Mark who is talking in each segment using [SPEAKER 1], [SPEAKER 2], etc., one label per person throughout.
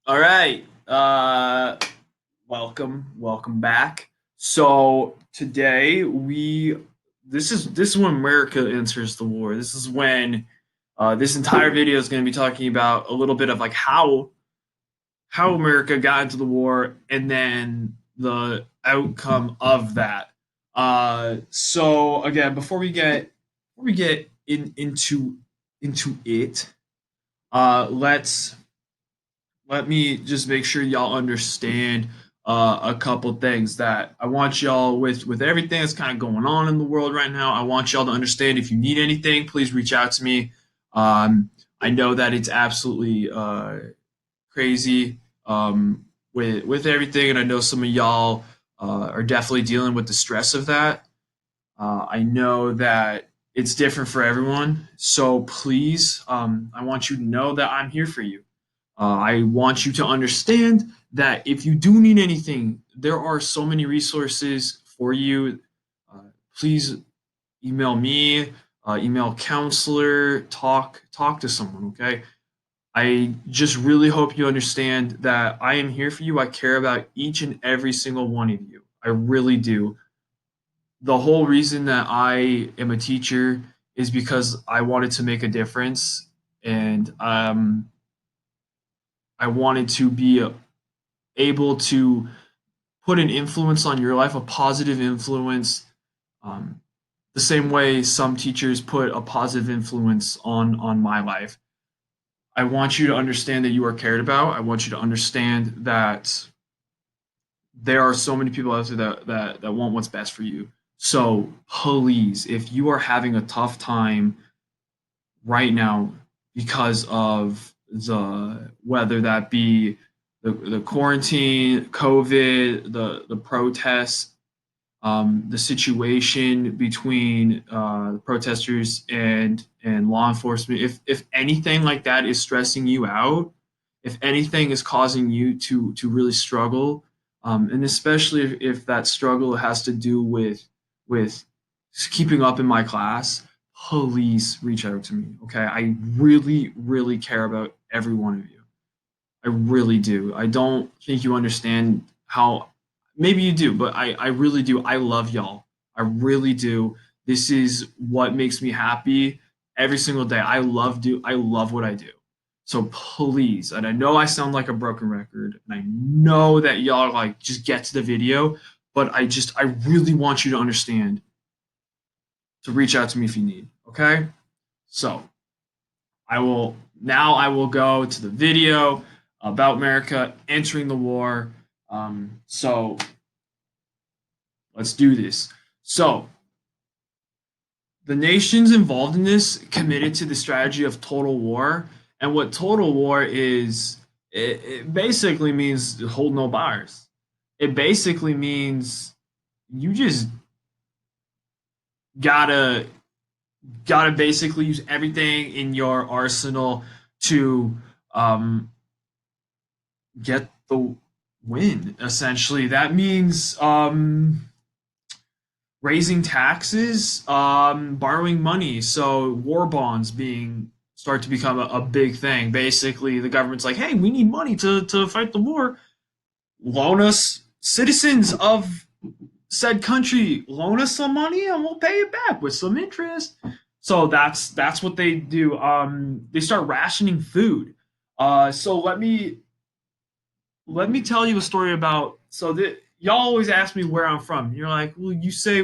[SPEAKER 1] All right. Welcome back. So today we this is when America enters the war. This is when this entire video is going to be talking about a little bit of like how America got into the war and then the outcome of that. So again, before we get into it, let's let me just make sure y'all understand a couple things that I want y'all with everything that's kind of going on in the world right now. I want y'all to understand if you need anything, please reach out to me. Um, I know that it's absolutely crazy with everything, and I know some of y'all are definitely dealing with the stress of that. I know that it's different for everyone, so please, I want you to know that I'm here for you. I want you to understand that if you do need anything, there are so many resources for you. Uh, Please email me, email counselor, talk to someone. Okay. I just really hope you understand that I am here for you. I care about each and every single one of you. I really do. The whole reason that I am a teacher is because I wanted to make a difference, and I wanted to be able to put an influence on your life, a positive influence, um, the same way some teachers put a positive influence on my life. I want you to understand that you are cared about. I want you to understand that there are so many people out there that want what's best for you. So please, if you are having a tough time right now because of the whether that be the quarantine, COVID, the protests, the situation between the protesters and law enforcement. If anything like that is stressing you out, if anything is causing you to really struggle, and especially if that struggle has to do with keeping up in my class, please reach out to me. Okay, I really care about every one of you. I really do. I don't think you understand how, maybe you do, but I really do. I love y'all. I really do. This is what makes me happy every single day. I love what I do. So please, and I know I sound like a broken record, and I know that y'all like just get to the video, but I really want you to understand to reach out to me if you need. Okay? So I will go to the video about America entering the war. So let's do this. So the nations involved in this committed to the strategy of total war, and what total war is, it basically means hold no bars. It basically means you just gotta basically use everything in your arsenal to um, get the win. Essentially, that means raising taxes, borrowing money. So war bonds being start to become a big thing. Basically, the government's like, "Hey, we need money to fight the war. Loan us, citizens of said country, loan us some money, and we'll pay it back with some interest." So that's what they do. They start rationing food. So let me tell you a story about so that y'all always ask me where I'm from. You're like, well, you say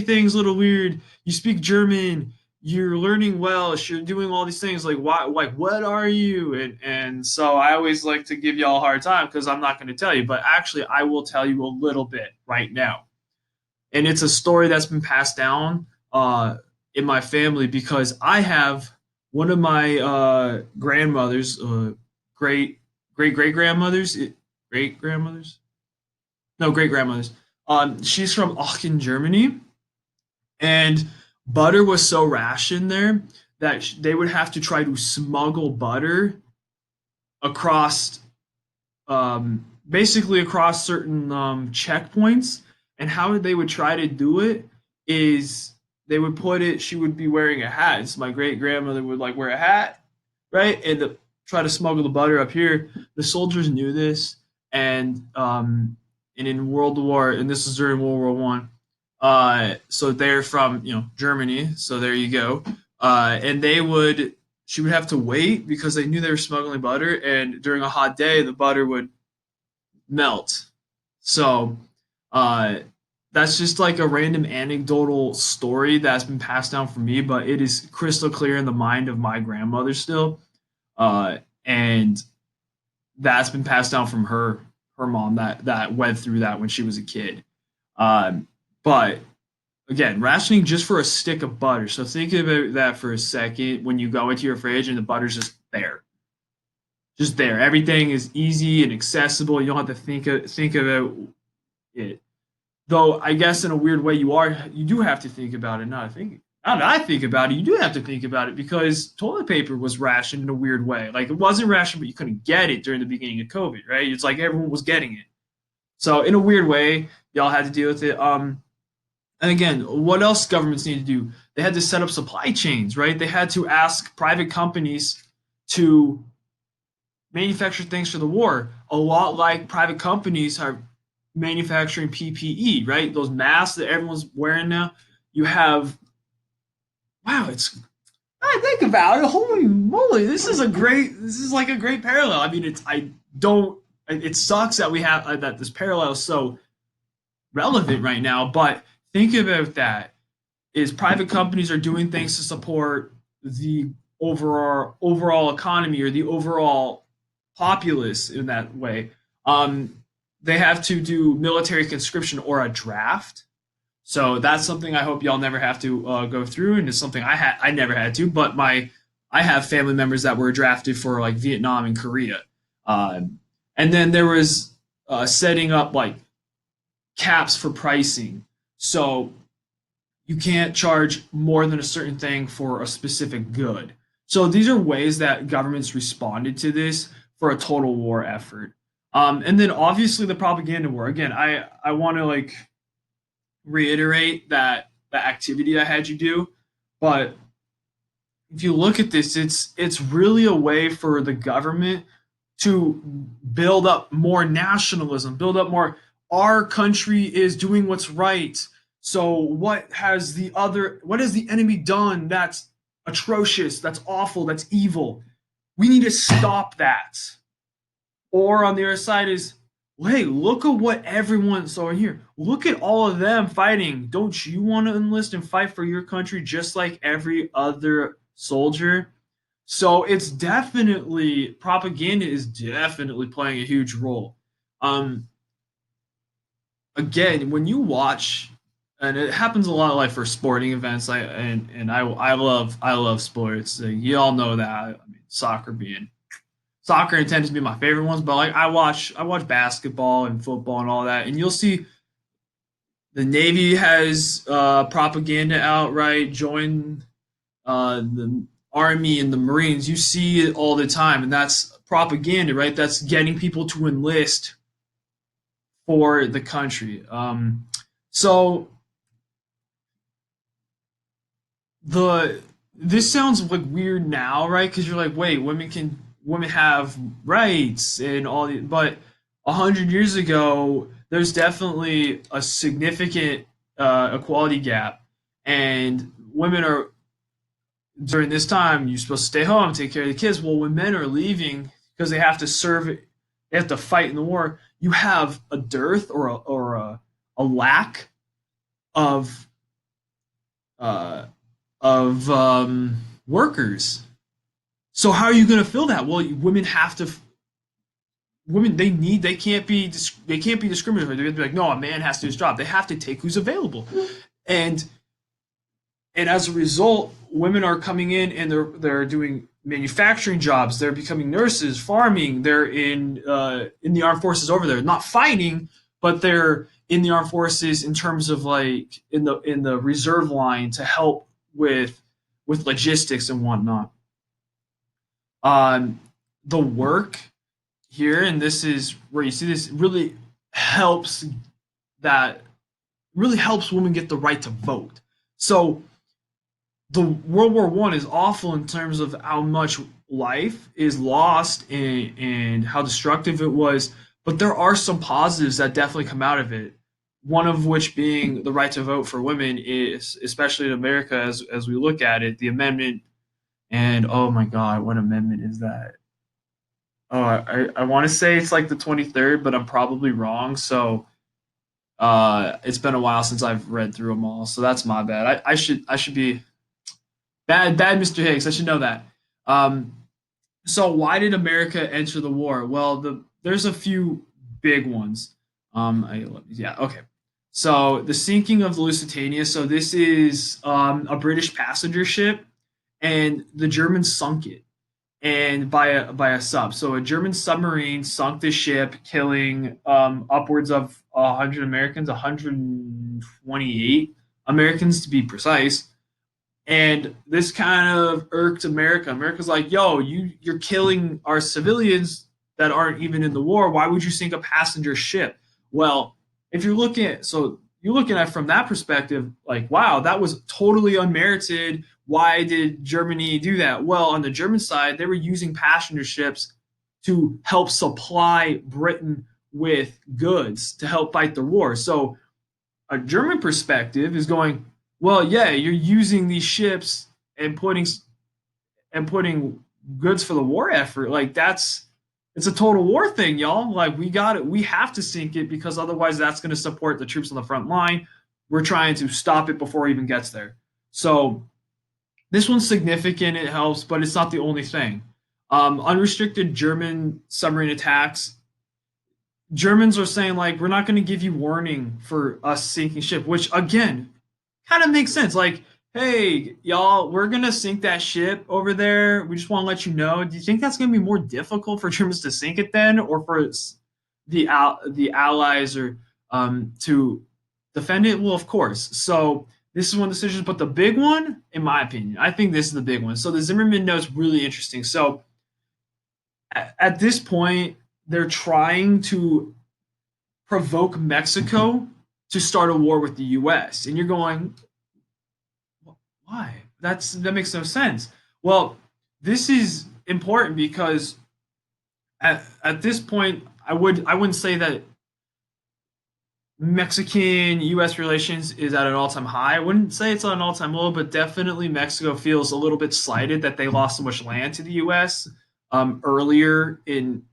[SPEAKER 1] things a little weird, you speak German, you're learning Welsh, you're doing all these things. Like, why? Like, what are you? And so I always like to give y'all a hard time because I'm not going to tell you, but actually, I will tell you a little bit right now. And it's a story that's been passed down in my family because I have one of my grandmothers, great great grandmothers, great grandmothers, no great grandmothers. She's from Aachen, Germany, and butter was so rationed there that they would have to try to smuggle butter across, basically across certain checkpoints. And how they would try to do it is they would put it. She would be wearing a hat. So my great grandmother would like wear a hat, right, and try to smuggle the butter up here. the soldiers knew this, and and in World War, and this is during World War One. So they're from Germany. So there you go. And she would have to wait because they knew they were smuggling butter, and during a hot day, the butter would melt. So uh, that's just like a random anecdotal story that's been passed down from me, but it is crystal clear in the mind of my grandmother still. And that's been passed down from her mom that went through that when she was a kid. But again, rationing just for a stick of butter. So think about that for a second when you go into your fridge and the butter's just there. Everything is easy and accessible. You don't have to think about it. Though I guess in a weird way you do have to think about it. Now that I think about it, you do have to think about it because toilet paper was rationed in a weird way. Like it wasn't rationed, but you couldn't get it during the beginning of COVID, right? It's like everyone was getting it. So in a weird way, y'all had to deal with it. And again, what else governments need to do? They had to set up supply chains, right? They had to ask private companies to manufacture things for the war, a lot like private companies are manufacturing PPE, right? Those masks that everyone's wearing now. You have, wow, it's, I think about it, holy moly, this is like a great parallel. I mean, it sucks that we have that this parallel is so relevant right now, but think about that is private companies are doing things to support the overall economy or the overall populace in that way. They have to do military conscription or a draft. So that's something I hope y'all never have to go through, and it's something I never had to. But I have family members that were drafted for like Vietnam and Korea, and then there was setting up like caps for pricing. So you can't charge more than a certain thing for a specific good. So these are ways that governments responded to this for a total war effort. And then obviously the propaganda war. Again, I want to like reiterate that the activity I had you do, but if you look at this, it's really a way for the government to build up more nationalism, build up more. Our country is doing what's right. So what has the enemy done that's atrocious, that's awful, that's evil? We need to stop that. Or on the other side is, hey, look at what everyone saw here. Look at all of them fighting. Don't you want to enlist and fight for your country just like every other soldier? So it's definitely propaganda is definitely playing a huge role. Um, Again, when you watch, and it happens a lot like for sporting events, I love sports. You all know that. I mean, soccer and tennis being my favorite ones, but like I watch basketball and football and all that, and you'll see the Navy has propaganda out, right? Join the Army and the Marines. You see it all the time, and that's propaganda, right? That's getting people to enlist for the country. So the this sounds like weird now, right? Because you're like, wait, women have rights and all the, but 100 years ago, there's definitely a significant equality gap, and women are during this time you're supposed to stay home, take care of the kids. Well, when men are leaving because they have to serve, they have to fight in the war. You have a dearth a lack of uh, workers. So how are you going to fill that? Well, women have to. Women they can't be discriminatory. They have to be like, no, a man has to do his job. They have to take who's available, and as a result, women are coming in and they're doing manufacturing jobs. They're becoming nurses, farming. They're in the armed forces over there, not fighting, but they're in the armed forces in terms of like in the reserve line to help with logistics and whatnot. Um, the work here, and this is where you see this helps that really helps women get the right to vote. So the World War One is awful in terms of how much life is lost and how destructive it was, but there are some positives that definitely come out of it. One of which being the right to vote for women is, especially in America, as we look at it, the amendment. And oh my God, what amendment is that? Oh, I want to say it's like the 23rd, but I'm probably wrong. So it's been a while since I've read through them all. So that's my bad. I should be bad, Mr. Higgs. I should know that. Um, so why did America enter the war? Well, there's a few big ones. Yeah, okay. So the sinking of the Lusitania. So this is a British passenger ship, and the Germans sunk it, and by a sub. So a German submarine sunk the ship, killing upwards of 100 Americans, 128 Americans to be precise. And this kind of irked America. America's like, yo, you're killing our civilians that aren't even in the war. Why would you sink a passenger ship? Well, if you're looking at so you're looking at from that perspective, like, wow, that was totally unmerited. Why did Germany do that? Well, on the German side, they were using passenger ships to help supply Britain with goods to help fight the war. So a German perspective is going, well, yeah, you're using these ships and putting goods for the war effort. Like it's a total war thing, y'all. Like we got it. We have to sink it because otherwise that's going to support the troops on the front line. We're trying to stop it before it even gets there. So this one's significant. It helps, but it's not the only thing. Unrestricted German submarine attacks. Germans are saying like we're not going to give you warning for us sinking ship, which again kind of makes sense. Like, hey, y'all, we're gonna sink that ship over there. We just want to let you know. Do you think that's gonna be more difficult for Germans to sink it then, or for the allies or to defend it? Well, of course. So this is one of the decisions, but the big one, in my opinion, I think this is the big one. So the Zimmerman note's really interesting. So at this point, they're trying to provoke Mexico to start a war with the U.S. And you're going, why? That makes no sense. Well, this is important because at this point, I wouldn't say that Mexican U.S. relations is at an all-time high. I wouldn't say it's at an all-time low, but definitely Mexico feels a little bit slighted that they lost so much land to the U.S. Earlier in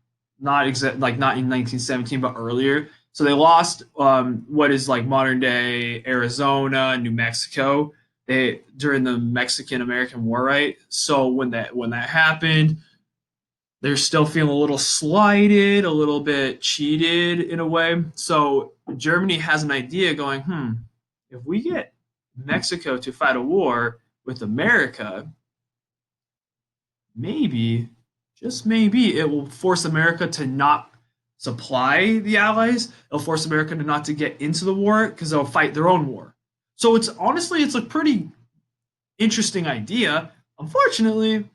[SPEAKER 1] not in 1917, but earlier. So they lost what is like modern day Arizona, New Mexico. They during the Mexican American War, right? So when that happened, they're still feeling a little slighted, a little bit cheated in a way. So Germany has an idea going, if we get Mexico to fight a war with America, maybe, just maybe, it will force America to not supply the Allies. It'll force America to not to get into the war because they'll fight their own war. So it's a pretty interesting idea. Unfortunately,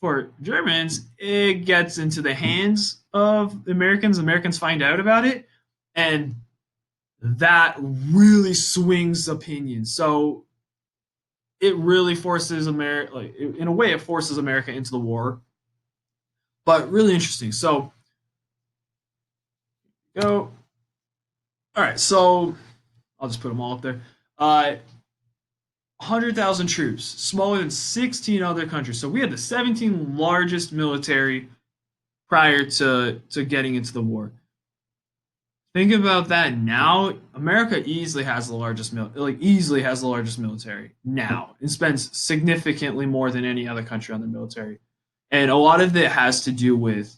[SPEAKER 1] for Germans, it gets into the hands of Americans. Americans find out about it, and that really swings opinion. So it really forces America, like in a way, it forces America into the war. But really interesting. So go. All right. So I'll just put them all up there. 100,000 troops, smaller than 16 other countries. So we had the 17th largest military prior to getting into the war. Think about that now. America easily has the largest easily has the largest military now and spends significantly more than any other country on the military. And a lot of it has to do with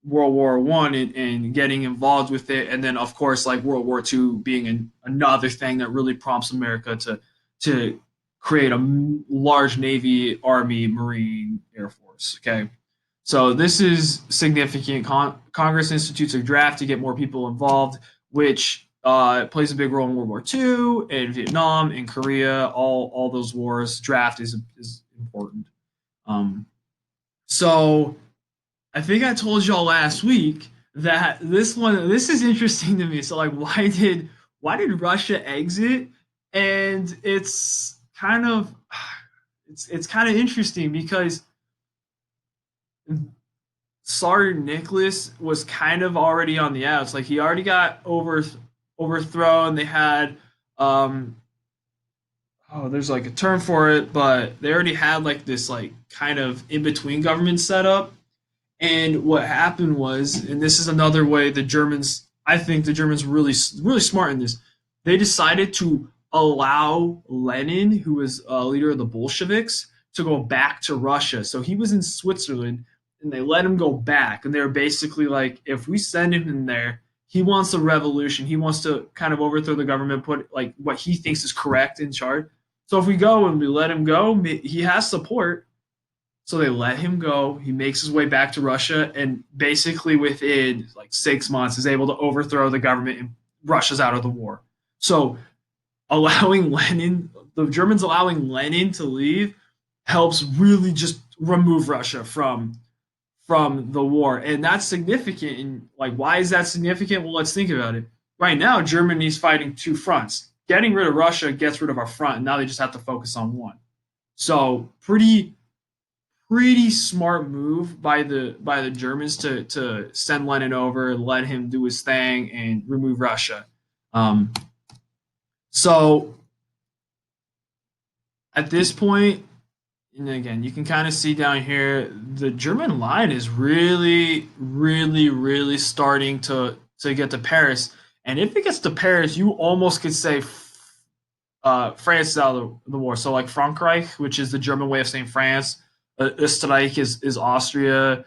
[SPEAKER 1] World War One and getting involved with it, and then of course like World War Two being another thing that really prompts America to create a large Navy, Army, Marine, Air Force. Okay, so this is significant. Congress institutes a draft to get more people involved, which plays a big role in World War II, in Vietnam, in Korea, all those wars. Draft is important. Um, so I think I told y'all last week that this is interesting to me. So like why did Russia exit? And it's kind of interesting because Tsar Nicholas was kind of already on the outs. Like he already got overthrown. They had um, there's like a term for it, but they already had like this like kind of in between government setup. And what happened was, and this is another way the Germans, I think the Germans were really smart in this. They decided to allow Lenin, who was a leader of the Bolsheviks, to go back to Russia. So he was in Switzerland, and they let him go back. And they were basically like, if we send him in there, he wants a revolution. He wants to kind of overthrow the government, put like what he thinks is correct in charge. So if we go and we let him go, he has support, so they let him go. He makes his way back to Russia, and basically within like 6 months is able to overthrow the government, and Russia's out of the war. So allowing Lenin, the Germans allowing Lenin to leave, helps really just remove Russia from the war, and that's significant. And like, why is that significant? Well, let's think about it. Right now, Germany's fighting two fronts. Getting rid of Russia gets rid of our front, and now they just have to focus on one. So pretty smart move by the Germans to send Lenin over, let him do his thing, and remove Russia. Um, so at this point, and again, you can kind of see down here, the German line is really starting to get to Paris. And if it gets to Paris, you almost could say France is out of the war. So like Frankreich, which is the German way of saying France, Österreich is Austria.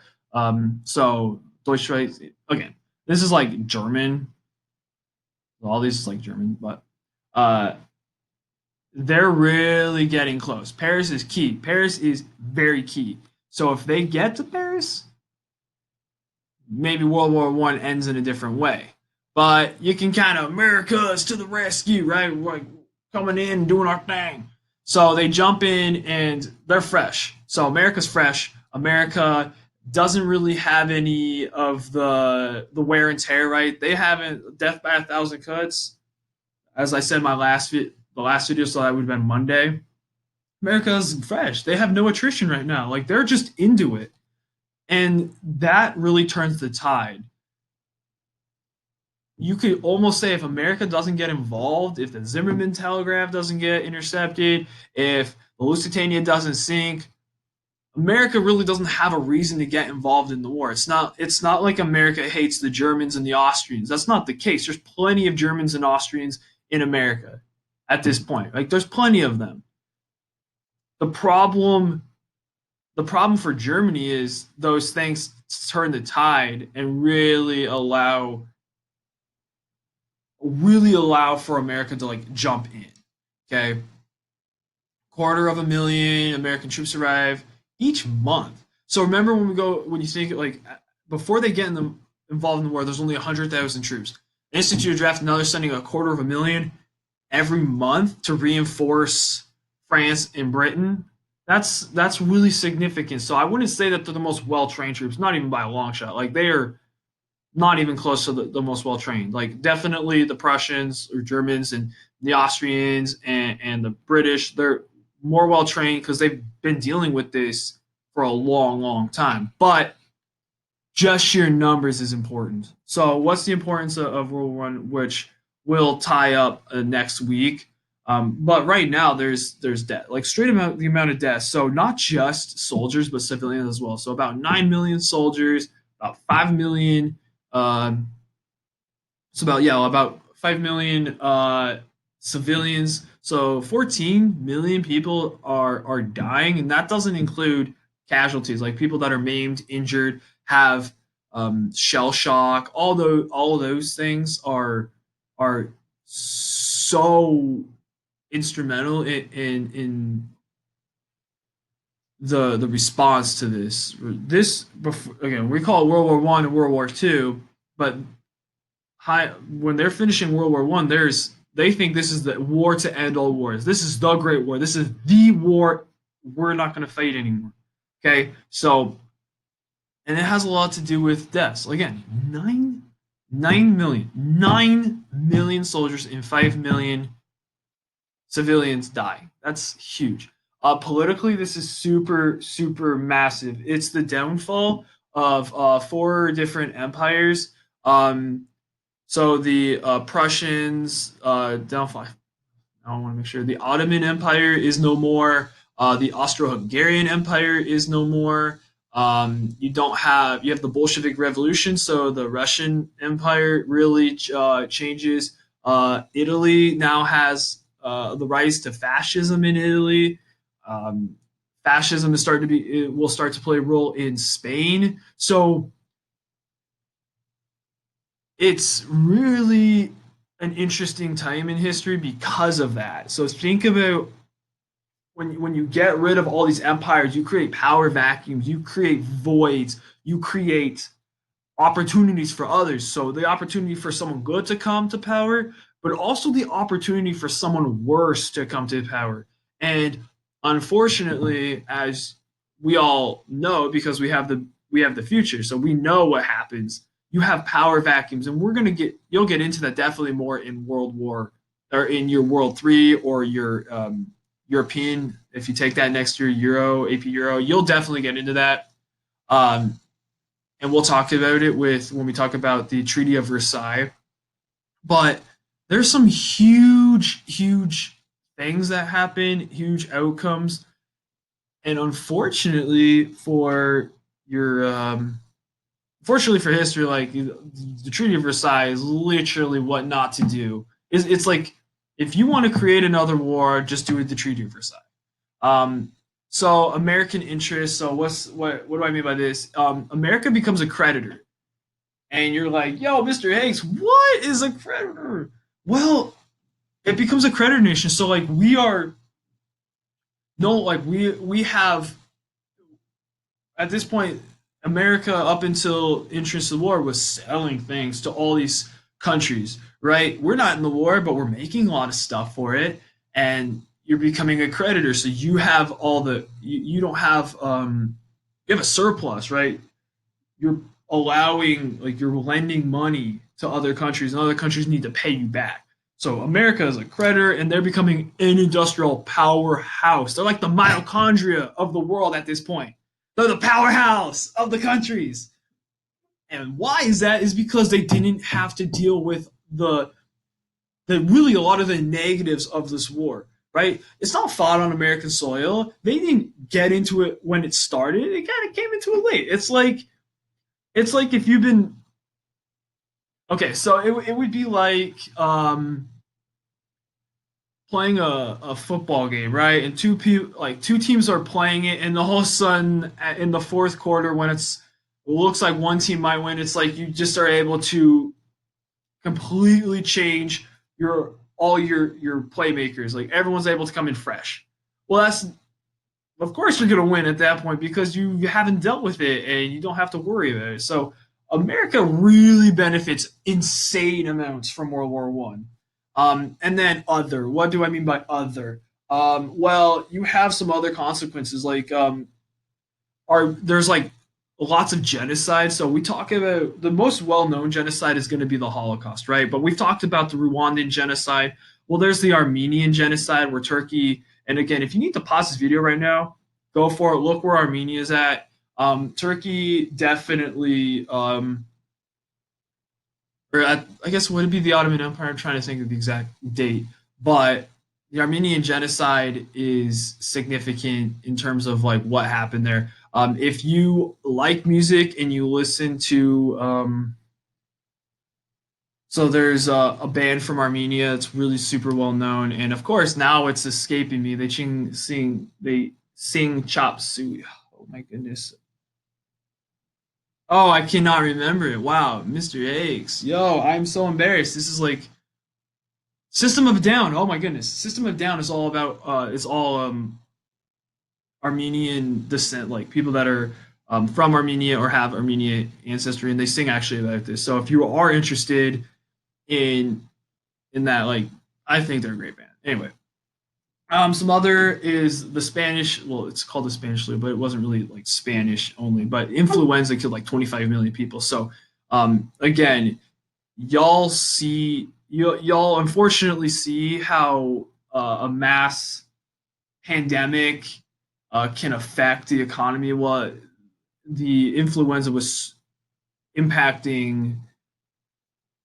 [SPEAKER 1] So Deutschreich, again, this is like German. All these is like German, but uh, they're really getting close. Paris is key. Paris is very key. So if they get to Paris, maybe World War One ends in a different way. But you can kind of America's to the rescue, right? Like coming in, doing our thing. So they jump in and they're fresh. So America's fresh. America doesn't really have any of the wear and tear, right? They haven't death by 1,000 cuts. As I said in the last video, so that would have been Monday. America's fresh. They have no attrition right now. Like they're just into it. And that really turns the tide. You could almost say if America doesn't get involved, if the Zimmerman telegraph doesn't get intercepted, if the Lusitania doesn't sink, America really doesn't have a reason to get involved in the war. It's not like America hates the Germans and the Austrians. That's not the case. There's plenty of Germans and Austrians in America at this point. Like there's plenty of them. The problem the problem for Germany is those things turn the tide and really allow for America to like jump in. Okay, 250,000 American troops arrive each month. So remember when you think like before they get involved in the war, there's only 100,000 troops. Institute a draft, now they're sending 250,000 every month to reinforce France and Britain. That's really significant. So I wouldn't say that they're the most well trained troops, not even by a long shot. Like they are not even close to the most well trained. Like definitely the Prussians or Germans and the Austrians and the British, they're more well trained because they've been dealing with this for a long time. But just sheer numbers is important. So what's the importance of World War One, which will tie up next week? But right now there's death, like straight amount the amount of deaths. So not just soldiers but civilians as well. So about 9 million soldiers, about 5 million um, it's about 5 million civilians. So 14 million people are dying, and that doesn't include casualties like people that are maimed, injured, have shell shock. All of those things are so instrumental in the response to this. This before, again, we call it World War One and World War Two, but when they're finishing World War One, they think this is the war to end all wars. This is the Great War. This is the war we're not going to fight anymore. Okay, so and it has a lot to do with deaths. Again, 9 million soldiers and 5 million civilians die. That's huge. Politically, this is super, super massive. It's the downfall of four different empires. Um, so the Prussians, downfall. I want to make sure the Ottoman Empire is no more. The Austro-Hungarian Empire is no more. You have the Bolshevik Revolution, so the Russian Empire really changes. Italy now has the rise to fascism in Italy. Um, Fascism is starting to be it will start to play a role in Spain. So it's really an interesting time in history because of that. So think about when you get rid of all these empires, you create power vacuums, you create voids, you create opportunities for others. So the opportunity for someone good to come to power, but also the opportunity for someone worse to come to power. And unfortunately, as we all know, because we have the future, so we know what happens. You have power vacuums, and you'll get into that definitely more in World War or in your World Three or your European. If you take that next year, Euro AP Euro, you'll definitely get into that. Um, and we'll talk about it with when we talk about the Treaty of Versailles. But there's some huge, huge things that happen, huge outcomes, and your, unfortunately for history, like the Treaty of Versailles is literally what not to do. It's like if you want to create another war, just do it the Treaty of Versailles. Um, so American interest. So what do I mean by this? America becomes a creditor, and you're like, "Yo, Mr. Hanks, what is a creditor?" Well, it becomes a creditor nation. So like we are no like we have at this point, America up until entrance to the war was selling things to all these countries, right? We're not in the war, but we're making a lot of stuff for it, and you're becoming a creditor. So you don't have you have a surplus, right? You're allowing like you're lending money to other countries, and other countries need to pay you back. So America is a creditor, and they're becoming an industrial powerhouse. They're like the mitochondria of the world at this point. They're the powerhouse of the countries. And why is that? Is because they didn't have to deal with the really a lot of the negatives of this war, right? It's not fought on American soil. They didn't get into it when it started. It kind of came into it late. It's like if you've been okay, so it would be like playing a football game, right? And two teams are playing it, and all of a sudden in the fourth quarter, when it looks like one team might win, it's like you just are able to completely change your playmakers. Like everyone's able to come in fresh. Well, that's of course you're going to win at that point because you haven't dealt with it and you don't have to worry about it. So America really benefits insane amounts from World War One. And then other. What do I mean by other? Well, you have some other consequences like are there's like lots of genocide. So we talk about the most well-known genocide is going to be the Holocaust, right? But we've talked about the Rwandan genocide. Well, there's the Armenian genocide where Turkey. And again, if you need to pause this video right now, go for it. Look where Armenia is at. Turkey definitely, I guess would it be the Ottoman Empire? I'm trying to think of the exact date, but the Armenian genocide is significant in terms of like what happened there. If you like music and you listen to, so there's a band from Armenia. It's really super well known, and of course now it's escaping me. They sing chop suey. Oh my goodness. Oh, I cannot remember it. Wow, Mr. Hakes. Yo, I'm so embarrassed. This is like System of a Down. Oh my goodness. System of a Down is all about it's all Armenian descent, like people that are from Armenia or have Armenian ancestry, and they sing actually about this. So if you are interested in that, like I think they're a great band. Anyway, some other is the Spanish. Well, it's called the Spanish flu, but it wasn't really like Spanish only. But influenza killed like 25 million people. So again, y'all unfortunately see how a mass pandemic can affect the economy. Well, the influenza was impacting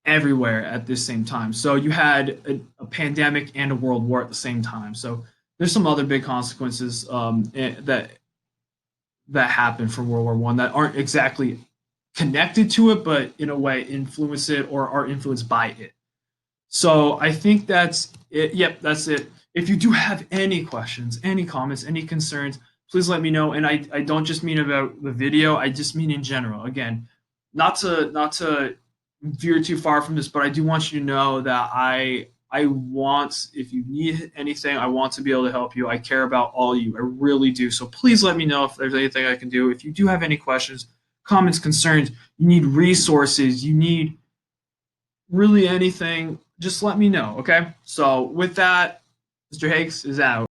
[SPEAKER 1] everywhere at the same time. So you had a pandemic and a world war at the same time. So there's some other big consequences that happened from World War One that aren't exactly connected to it, but in a way influence it or are influenced by it. So I think that's it. Yep, that's it. If you do have any questions, any comments, any concerns, please let me know. And I don't just mean about the video, I just mean in general. Again, not to veer too far from this, but I do want you to know that I want, if you need anything, I want to be able to help you. I care about all you. I really do. So please let me know if there's anything I can do. If you do have any questions, comments, concerns, you need resources, you need really anything, just let me know. Okay. So with that, Mr. Hakes is out.